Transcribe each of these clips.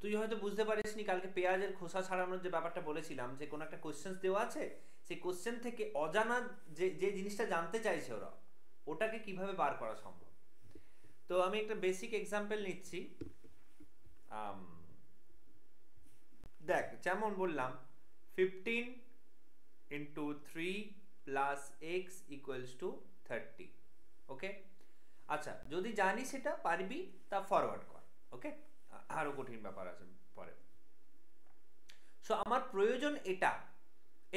তুই হয়তো বুঝতে পারিসনি কালকে পেঁয়াজের খোসা ছাড়ানোর যে ব্যাপারটা বলেছিলাম, যে কোনো একটা কোশ্চেন দেওয়া আছে, সেই কোশ্চেন থেকে অজানা যে যে জিনিসটা জানতে চাইছে ওরা, ওটাকে কিভাবে বার করা সম্ভব। তো আমি একটা বেসিক এক্সাম্পল নিচ্ছি। আম, দেখ, যেমন বললাম 15 × 3 প্লাস এক্স ইকুয়ালস টু 30। ওকে, আচ্ছা যদি জানিস সেটা পারবি, তা ফরওয়ার্ড কর। ওকে, আরো কঠিন ব্যাপার আছে পরে। সো আমার প্রয়োজন এটা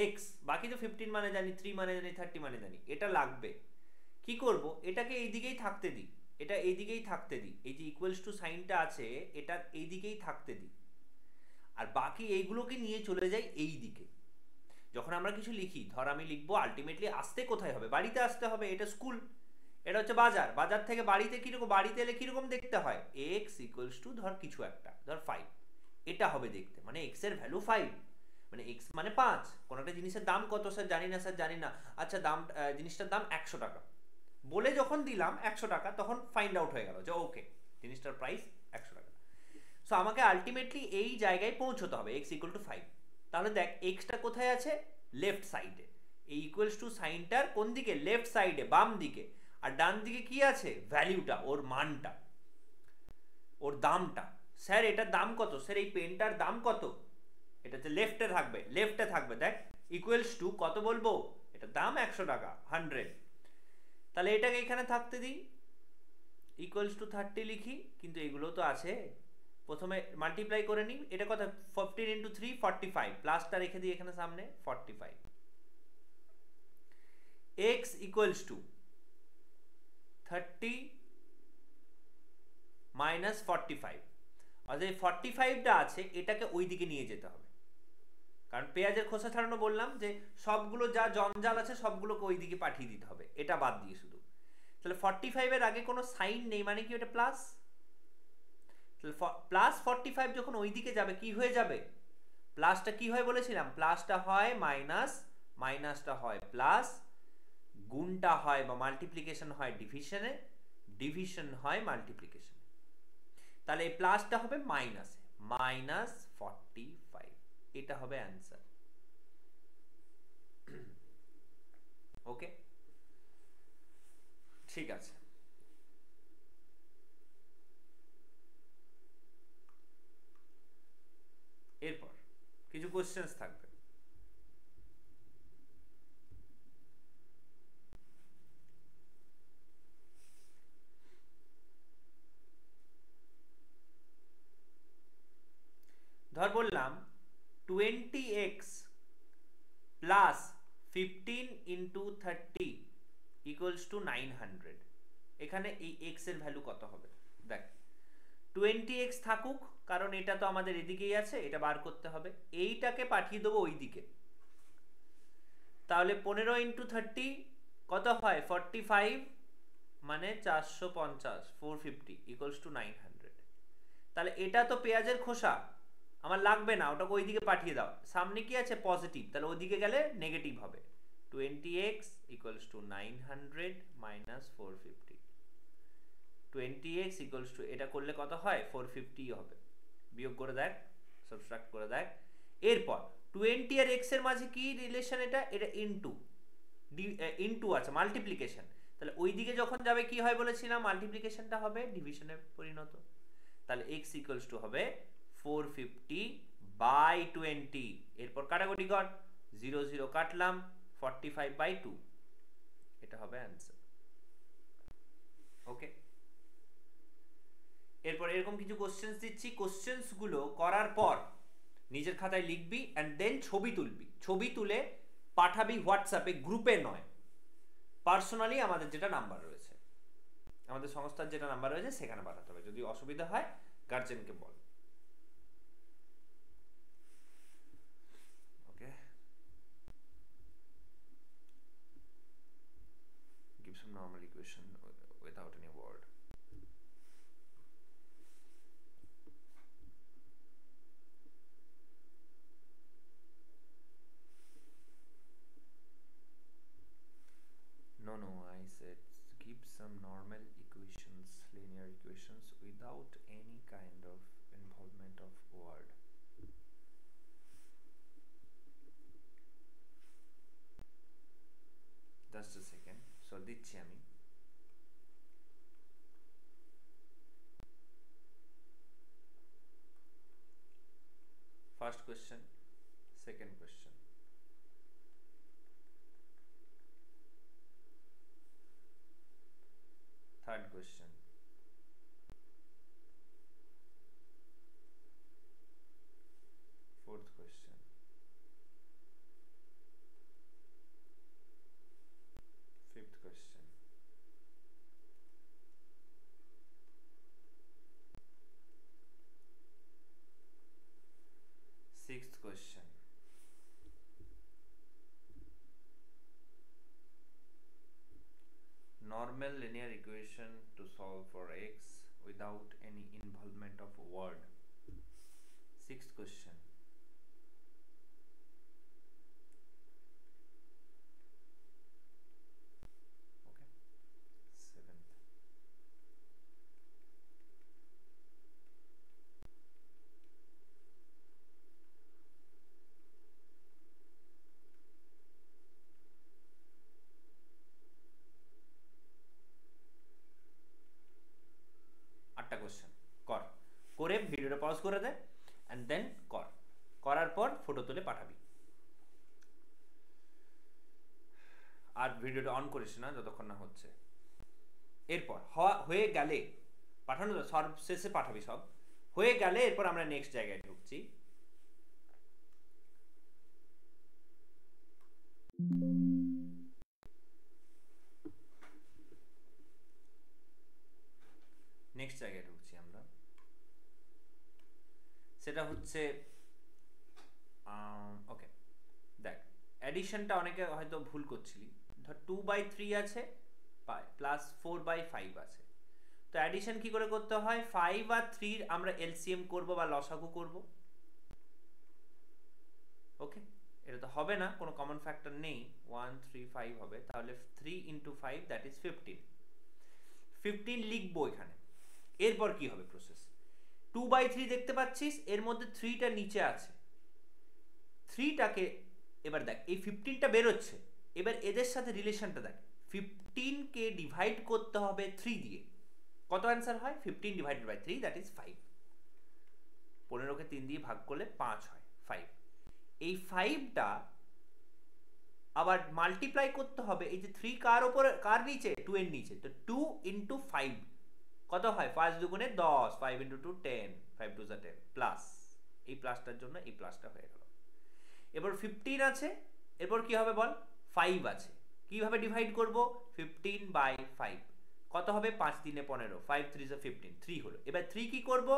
এক্স, বাকি তো 15 মানে জানি, 3 মানে জানি, 30 মানে জানি, এটা লাগবে। কি করব, এটাকে এই দিকেই থাকতে দিই, এটা এই দিকেই থাকতে দিই, এই যে ইকুয়ালস টু সাইনটা আছে এটা এই দিকেই থাকতে দিই, আর বাকি এইগুলোকে নিয়ে চলে যাই এই দিকে। যখন আমরা কিছু লিখি, ধর আমি লিখবো আলটিমেটলি আসতে কোথায় হবে, বাড়িতে আসতে হবে, এটা স্কুল, এটা হচ্ছে বাজার, বাজার থেকে বাড়িতে কিরকম, বাড়িতে এলে কিরকম দেখতে হয়, এক্স ইকুয়ালস টু ধর কিছু একটা, ধর 5, এটা হবে দেখতে, মানে এক্স এর ভ্যালু 5, মানে এক্স মানে 5। কোন একটা জিনিসের দাম কত স্যার জানি না, স্যার জানি না, আচ্ছা দাম, জিনিসটার দাম 100 টাকা, বলে যখন দিলাম 100 টাকা, তখন ফাইন্ড আউট হয়ে গেল যে ওকে জিনিসটার প্রাইস 100 টাকা। সো আমাকে আলটিমেটলি এই জায়গায় পৌঁছতে হবে, এক্স ইকুয়াল টু 5। তাহলে দেখ এক্সটা কোথায় আছে, লেফট সাইডে, এই ইকুয়ালস টু সাইনটার কোন দিকে, লেফট সাইডে, বাম দিকে। আর ডান দিকে কি আছে, ভ্যালুটা, ওর মানটা, ওর দামটা। স্যার এটার দাম কত, স্যার এই পেনটার দাম কত, এটা যে লেফটে থাকবে, লেফটে থাকবে, দেখ ইকুয়ালস টু কত বলবো, এটার দাম 100 টাকা, 100। তাহলে এটাকে এখানে থাকতে দিই, ইকুয়ালস টু 30 লিখি, কিন্তু এগুলো তো আছে, প্রথমে মাল্টিপ্লাই করে নিই, এটা কত, 15 × 3 45, প্লাসটা রেখে দিই এখানে সামনে 45। x ইকুয়ালস টু 30 মাইনাস 45, অর্থাৎ এই 45টা আছে এটাকে ওই দিকে নিয়ে যেতে হবে, কারণ পেঁয়াজের খোসা ছাড়ানো বললাম যে সবগুলো যা জঞ্জাল আছে সবগুলোকে ওই দিকে পাঠিয়ে দিতে হবে, এটা বাদ দিয়ে শুধু। তাহলে 45 এর আগে কোনো সাইন নেই, মানে কি ওটা প্লাস, তাহলে প্লাস 45 যখন ওই দিকে যাবে কি হয়ে যাবে, প্লাসটা কি হয় বলেছিলাম, প্লাসটা হয় মাইনাস, মাইনাসটা হয় প্লাস, গুণটা হয় বা মাল্টিপ্লিকেশন হয় ডিভিশনে, ডিভিশন হয় মাল্টিপ্লিকেশনে। তাহলে এই প্লাসটা হবে মাইনাসে, মাইনাস 45, এটা হবে অ্যান্সার। ওকে, ঠিক আছে। এরপর কিছু কোশ্চেন্স থাকবে। ধর বললাম 20x প্লাস 15 × 30 ইকুয়ালস টু 900, এখানে এই x এর ভ্যালু কত হবে। দেখ 20x থাকুক, কারণ এটা তো আমাদের এদিকেই আছে, এটা বার করতে হবে, এইটাকে পাঠিয়ে দেবো ওই দিকে। তাহলে 15 × 30 কত হয়, 45, মানে 450, 450 ইকুয়ালস টু 900। তাহলে এটা তো পেঁয়াজের খোসা, আমার লাগবে না, ওটাকে ওই দিকে পাঠিয়ে দাও। সামনে কি আছে, পজিটিভ, তাহলে ওইদিকে গেলে নেগেটিভ হবে। 20x equals to 900 minus 450, 20x equals to, এটা করলে কত হয়, 450 হবে। বিয়োগ করে দেখ, সাবট্রাক্ট করে দেখ। এরপর 20 আর x এর মাঝে কি রিলেশন, এটা এটা ইনটু, ইনটু আছে মাল্টিপ্লিকেশন, তাহলে ওই দিকে যখন যাবে কি হয় বলেছিলাম, মাল্টিপ্লিকেশনটা হবে ডিভিশনে পরিণত। তাহলে x ইকুয়ালস টু হবে 450/20। এরপর কাটাকুটি কর, 0 0 কাটলাম, 45/2, এটা হবে অ্যান্সার। ওকে, এরপর এরকম কিছু কোশ্চেন্স দিচ্ছি, কোশ্চেন্স গুলো করার পর নিজের খাতায় লিখবি অ্যান্ড দেন ছবি তুলবি, ছবি তুলে পাঠাবি হোয়াটসঅ্যাপে, গ্রুপে নয়, পার্সোনালি আমাদের যেটা নাম্বার রয়েছে, আমাদের সংস্থার যেটা নাম্বার রয়েছে সেখানে পাঠাতে হবে। যদি অসুবিধা হয় গার্জেনকে বল। ওকে, give some normal equation without any word. No, I said give some normal equations, linear equations without any kind of involvement of দিচ্ছি আমি। First question, second question, third question, fourth question, fifth question, sixth question, normal linear equation to solve for x without any involvement of word. Sixth question, okay. Seventh, আটটা question কর, করে ভিডিওটা pause করে they and then কর, করার পর photo তুলে পাঠাবি। আর ভিডিওটা অন করিস না যতক্ষণ না হচ্ছে। এরপর হয়ে গেলে পাঠানো, সব শেষে পাঠাবি, সব হয়ে গেলে এরপর আমরা নেক্সট জায়গায় ঢুকছি। নেক্সট জায়গায় ঢুকছি আমরা, সেটা হচ্ছে ওকে দেখ, অ্যাডিশনটা অনেকে হয়তো ভুল করছিলি। ধর 2/3 আছে প্লাস 4/5 আছে, তো অ্যাডিশন কি করে করতে হয়? 5 আর 3 আমরা এলসিএম করব বা লসাগু করব। ওকে, এটা তো হবে না, কোনো কমন ফ্যাক্টর নেই, 1 3 5 হবে, তাহলে 3 × 5 দ্যাট ইজ 15। 15 লিখবো এখানে। এরপর কি হবে প্রসেস? 2/3 দেখতে পাচ্ছিস, এর মধ্যে 3টা নিচে আছে, 3টাকে এবার দেখ, এই 15টা বেরোচ্ছে, এবার এদের সাথে রিলেশনটা দেখ। 15কে ডিভাইড করতে হবে 3 দিয়ে, কত অ্যান্সার হয়? 15 ডিভাইডেড বাই 3 দ্যাট ইজ 5। 15কে 3 দিয়ে ভাগ করলে 5 হয়, 5। এই 5টা আবার মাল্টিপ্লাই করতে হবে, এই যে 3 কার উপরে, কার নিচে? 2 এর নিচে, তো 2 × 5 কত হয়? 5 দুগুণে 10, 5 × 2 10, 5 2 10 প্লাস, এই প্লাসটার জন্য এই প্লাসটা হয়ে গেল। এবার 15 আছে, এরপর কি হবে বল? 5 আছে, কিভাবে ডিভাইড করব? 15/5 কত হবে? 5 3 15, 5 3 15, 3 হলো। এবার 3 কি করব?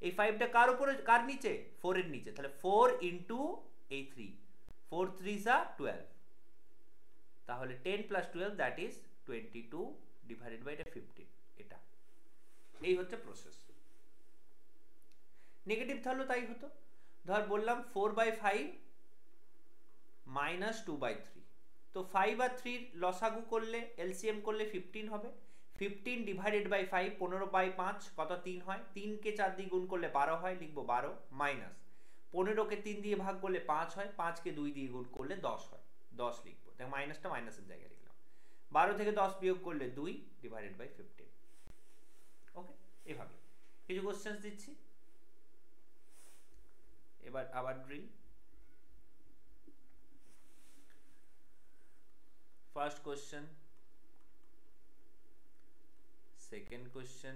এই 5টা কার উপরে, কার নিচে? 4 এর নিচে, তাহলে 4 × এই 3, 4 3 12, তাহলে 10 + 12 দ্যাট ইজ 22 ডিভাইডেড বাই 15। এটা এই হচ্ছে প্রসেস। নেগেটিভ তাহলে তাই হতো, ধর বললাম 4/5 - 2/3, তো 5 আর 3 লসাগু করলে, এলসিএম করলে 15 হবে। 15 ডিভাইডেড বাই 5, 15/5 কত? 3 হয়, 3কে 4 দিয়ে গুণ করলে 12 হয়, লিখবো 12, মাইনাস 15কে 3 দিয়ে ভাগ করলে 5 হয়, 5কে 2 দিয়ে গুণ করলে 10 হয়, 10 লিখবো, দেখ মাইনাসটা মাইনাসের জায়গায় লিখলাম। 12 থেকে 10 বিয়োগ করলে 2 ডিভাইডেড বাই 15। ওকে, এভাবে কিছু কোশ্চেন্স দিচ্ছি, এবার আবার drill. First question, second question,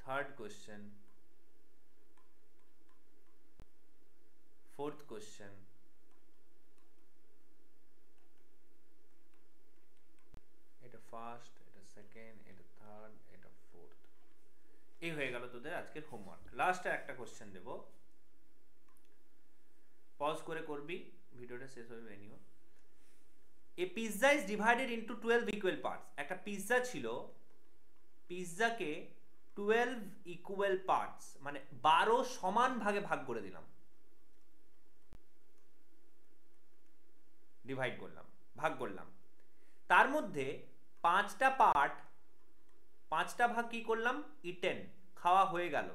third question, fourth question, এটা ফার্স্ট, এটা সেকেন্ড, এটা থার্ড, এটা ফোর্থ। এই হয়ে গেল তোদের আজকের হোমওয়ার্ক। লাস্টে একটা কোশ্চেন দেব, পজ করে করবি, ভিডিওটা শেষ হবে এনিও। A pizza is divided into 12 equal parts. একটা পিৎজা ছিল, পিৎজাকে 12 ইকুয়াল পার্টস মানে 12 সমান ভাগে ভাগ করে দিলাম, ডিভাইড করলাম, ভাগ করলাম। তার মধ্যে 5টা পার্ট, 5টা ভাগ কি করলাম? ইটেন, খাওয়া হয়ে গেল।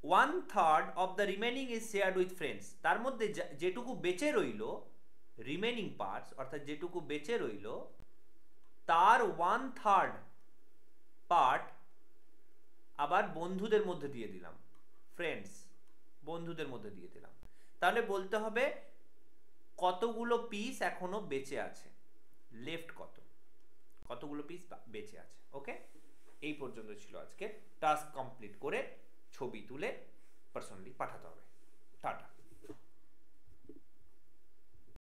1/3 of the remaining is shared with friends, তার মধ্যে যেটুকু বেঁচে রইল, রিমেনিং পার্টস অর্থাৎ যেটুকু বেঁচে রইল তার 1/3 পার্ট আবার বন্ধুদের মধ্যে দিয়ে দিলাম, ফ্রেন্ডস বন্ধুদের মধ্যে দিয়ে দিলাম। তাহলে বলতে হবে কতগুলো পিস এখনো বেঁচে আছে, লেফট কতগুলো পিস বেঁচে আছে। ওকে, এই পর্যন্ত ছিল আজকে। টাস্ক কমপ্লিট করে ছবি তুলে পার্সোনালি পাঠাতে হবে। টাটা।